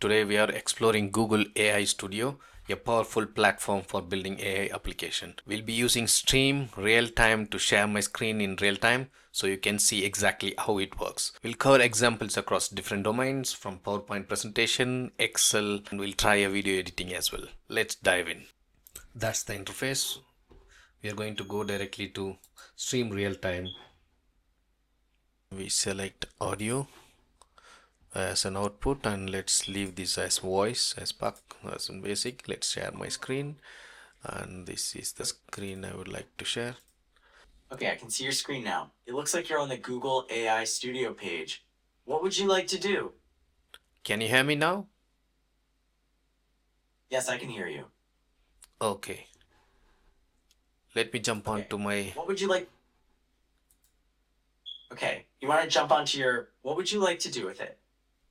Today we are exploring Google AI Studio, a powerful platform for building AI application. We'll be using Stream Realtime to share my screen in real time so you can see exactly how it works. We'll cover examples across different domains from PowerPoint presentation, Excel, and we'll try a video editing as well. Let's dive in. That's the interface. We are going to go directly to Stream Realtime. We select audio as an output and let's leave this as voice as in basic. Let's share my screen, and this is the screen I would like to share. Okay, I can see your screen now. It looks like you're on the Google AI Studio page. What would you like to do? Can you hear me now? Yes, I can hear you. Okay, let me jump Okay. onto my What would you like? Okay, you want to jump onto what would you like to do with it?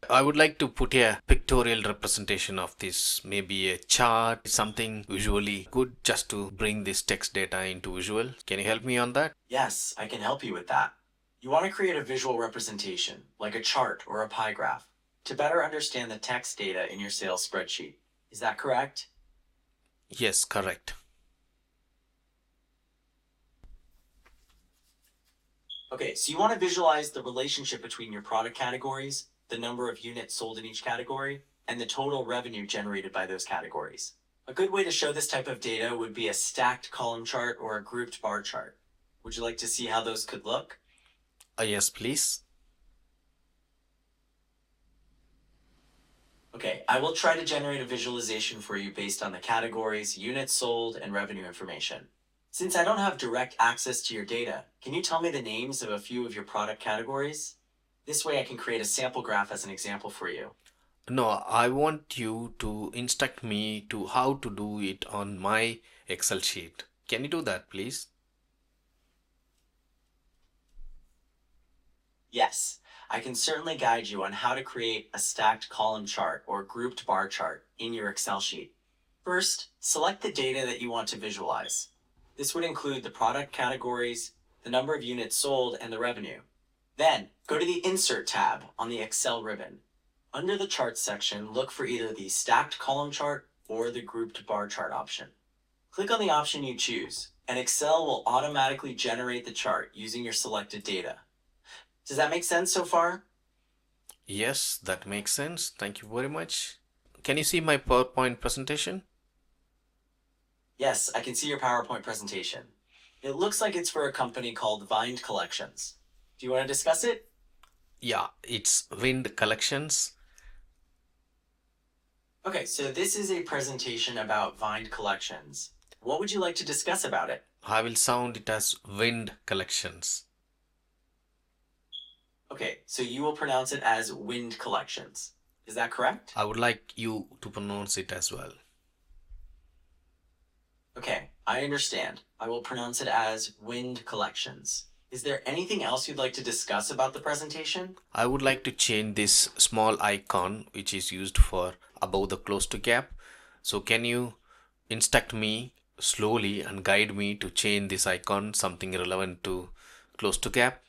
I would like to put a pictorial representation of this, maybe a chart, something visually good, just to bring this text data into visual. Can you help me on that? Yes, I can help you with that. You want to create a visual representation, like a chart or a pie graph, to better understand the text data in your sales spreadsheet. Is that correct? Yes, correct. Okay, so you want to visualize the relationship between your product categories, the number of units sold in each category, and the total revenue generated by those categories. A good way to show this type of data would be a stacked column chart or a grouped bar chart. Would you like to see how those could look? Yes, please. Okay, I will try to generate a visualization for you based on the categories, units sold, and revenue information. Since I don't have direct access to your data, can you tell me the names of a few of your product categories? This way I can create a sample graph as an example for you. No, I want you to instruct me to how to do it on my Excel sheet. Can you do that, please? Yes, I can certainly guide you on how to create a stacked column chart or grouped bar chart in your Excel sheet. First, select the data that you want to visualize. This would include the product categories, the number of units sold, and the revenue. Then, go to the Insert tab on the Excel ribbon. Under the Charts section, look for either the stacked column chart or the grouped bar chart option. Click on the option you choose, and Excel will automatically generate the chart using your selected data. Does that make sense so far? Yes, that makes sense. Thank you very much. Can you see my PowerPoint presentation? Yes, I can see your PowerPoint presentation. It looks like it's for a company called Vind Collections. Do you want to discuss it? Yeah, it's Wind Collections. Okay, so this is a presentation about Vind Collections. What would you like to discuss about it? I will sound it as Wind Collections. Okay, so you will pronounce it as Wind Collections. Is that correct? I would like you to pronounce it as well. Okay, I understand. I will pronounce it as Wind Collections. Is there anything else you'd like to discuss about the presentation? I would like to change this small icon which is used for above the close to gap. So can you instruct me slowly and guide me to change this icon something relevant to close to gap?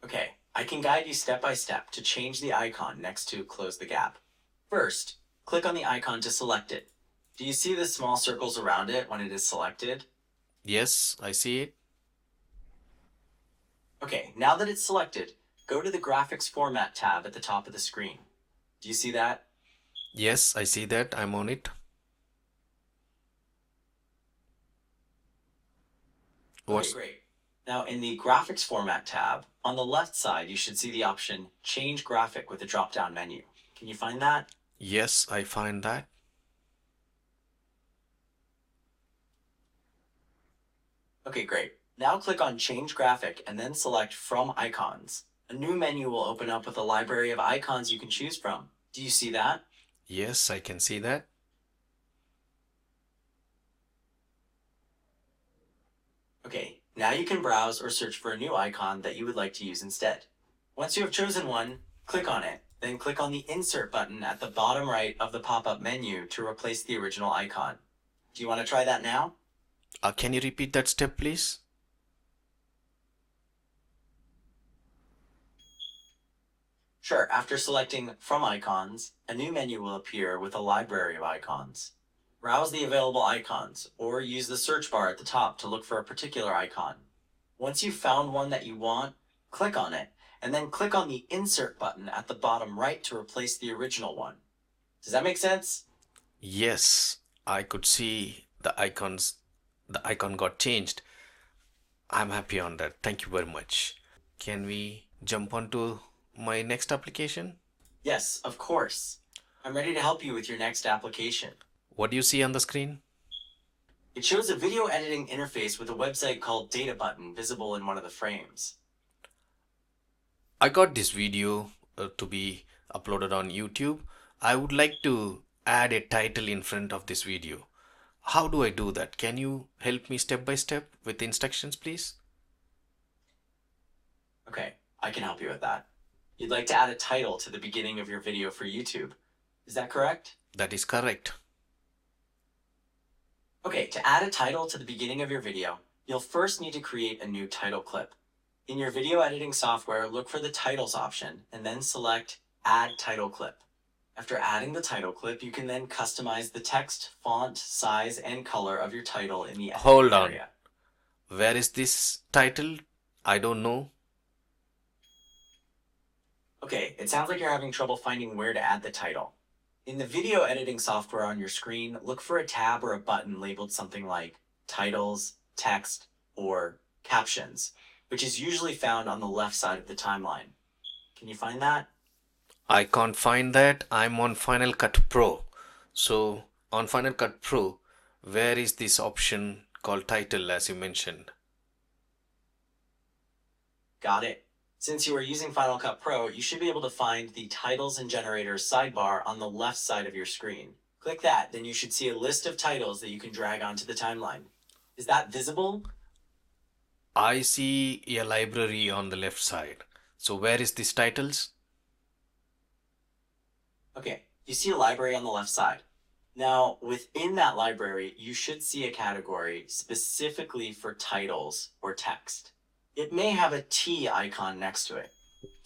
Okay, I can guide you step by step to change the icon next to Close the Gap. First, click on the icon to select it. Do you see the small circles around it when it is selected? Yes, I see it. Okay, now that it's selected, go to the Graphics Format tab at the top of the screen. Do you see that? Yes, I see that. I'm on it. Okay, great. Now in the Graphics Format tab, on the left side, you should see the option Change Graphic with the drop-down menu. Can you find that? Yes, I find that. Okay, great. Now click on Change Graphic and then select From Icons. A new menu will open up with a library of icons you can choose from. Do you see that? Yes, I can see that. Okay, now you can browse or search for a new icon that you would like to use instead. Once you have chosen one, click on it, then click on the Insert button at the bottom right of the pop-up menu to replace the original icon. Do you want to try that now? Can you repeat that step, please? Sure, after selecting From Icons, a new menu will appear with a library of icons. Browse the available icons, or use the search bar at the top to look for a particular icon. Once you've found one that you want, click on it, and then click on the Insert button at the bottom right to replace the original one. Does that make sense? Yes, I could see the icons. The icon got changed. I'm happy on that. Thank you very much. Can we jump on to my next application? Yes, of course. I'm ready to help you with your next application. What do you see on the screen? It shows a video editing interface with a website called Data Button visible in one of the frames. I got this video to be uploaded on YouTube. I would like to add a title in front of this video. How do I do that? Can you help me step by step with instructions, please? Okay, I can help you with that. You'd like to add a title to the beginning of your video for YouTube. Is that correct? That is correct. Okay, to add a title to the beginning of your video, you'll first need to create a new title clip. In your video editing software, look for the Titles option and then select Add Title Clip. After adding the title clip, you can then customize the text, font, size, and color of your title in the editing Hold on. area. Where is this title? I don't know. Okay, it sounds like you're having trouble finding where to add the title. In the video editing software on your screen, look for a tab or a button labeled something like Titles, Text, or Captions, which is usually found on the left side of the timeline. Can you find that? I can't find that. I'm on Final Cut Pro. So on Final Cut Pro, where is this option called title as you mentioned? Got it. Since you are using Final Cut Pro, you should be able to find the Titles and Generators sidebar on the left side of your screen. Click that, then you should see a list of titles that you can drag onto the timeline. Is that visible? I see a library on the left side. So where is this titles? Okay, you see a library on the left side. Now, within that library, you should see a category specifically for titles or text. It may have a T icon next to it.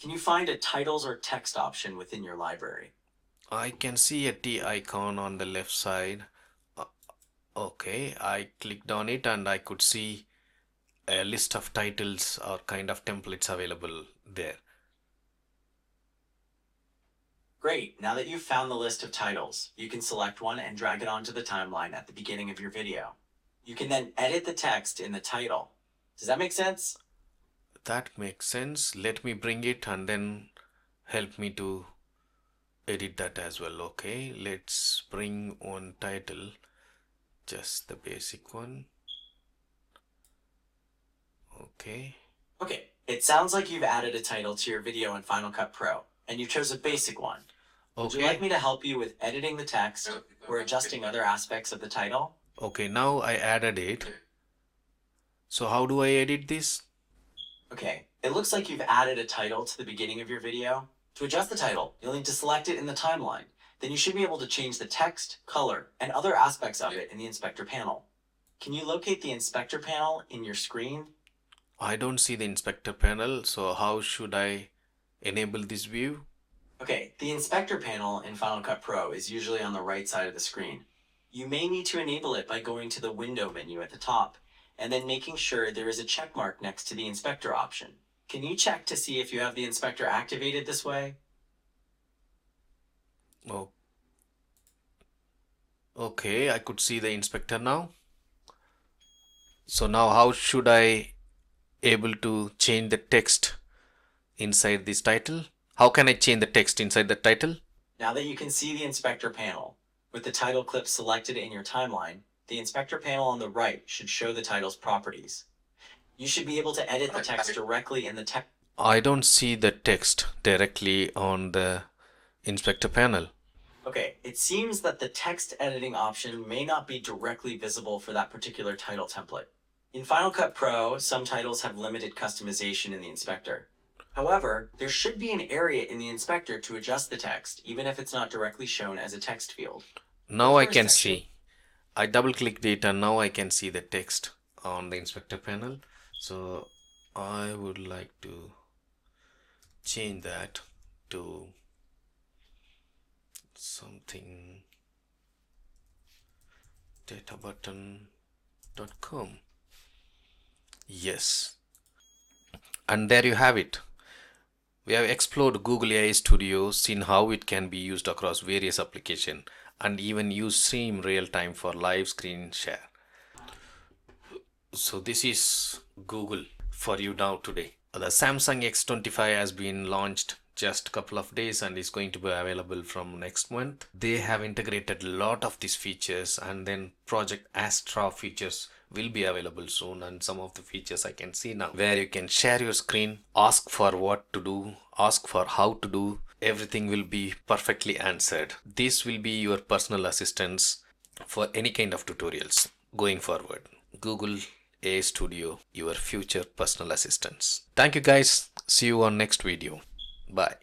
Can you find a titles or text option within your library? I can see a T icon on the left side. Uh, Okay, I clicked on it and I could see a list of titles or kind of templates available there. Great, now that you've found the list of titles, you can select one and drag it onto the timeline at the beginning of your video. You can then edit the text in the title. Does that make sense? That makes sense. Let me bring it and then help me to edit that as well. Okay, let's bring one title, just the basic one. Okay. Okay, it sounds like you've added a title to your video in Final Cut Pro, and you chose a basic one. Would you like me to help you with editing the text or adjusting other aspects of the title? Okay, now I added it. So how do I edit this? Okay, it looks like you've added a title to the beginning of your video. To adjust the title, you'll need to select it in the timeline. Then you should be able to change the text, color, and other aspects of it in the inspector panel. Can you locate the inspector panel in your screen? I don't see the inspector panel, so how should I enable this view? Okay, the inspector panel in Final Cut Pro is usually on the right side of the screen. You may need to enable it by going to the window menu at the top and then making sure there is a check mark next to the inspector option. Can you check to see if you have the inspector activated this way? Oh, okay, I could see the inspector now. So now how should I able to change the text inside this title? How can I change the text inside the title? Now that you can see the inspector panel, with the title clip selected in your timeline, the inspector panel on the right should show the title's properties. You should be able to edit the text directly in the text. I don't see the text directly on the inspector panel. Okay, it seems that the text editing option may not be directly visible for that particular title template. In Final Cut Pro, some titles have limited customization in the inspector. However, there should be an area in the inspector to adjust the text, even if it's not directly shown as a text field. Now I can see. I double clicked it and now I can see the text on the inspector panel. So I would like to change that to something databutton.com. Yes, and there you have it. We have explored Google AI Studio, seen how it can be used across various applications, and even use Stream real time for live screen share. So this is Google for you now today. The Samsung X25 has been launched just a couple of days and is going to be available from next month. They have integrated a lot of these features, and then Project Astra features will be available soon, and some of the features I can see now where you can share your screen, ask for what to do, ask for how to do, everything will be perfectly answered. This will be your personal assistants for any kind of tutorials going forward. Google AI Studio, your future personal assistants. Thank you guys. See you on next video. Bye.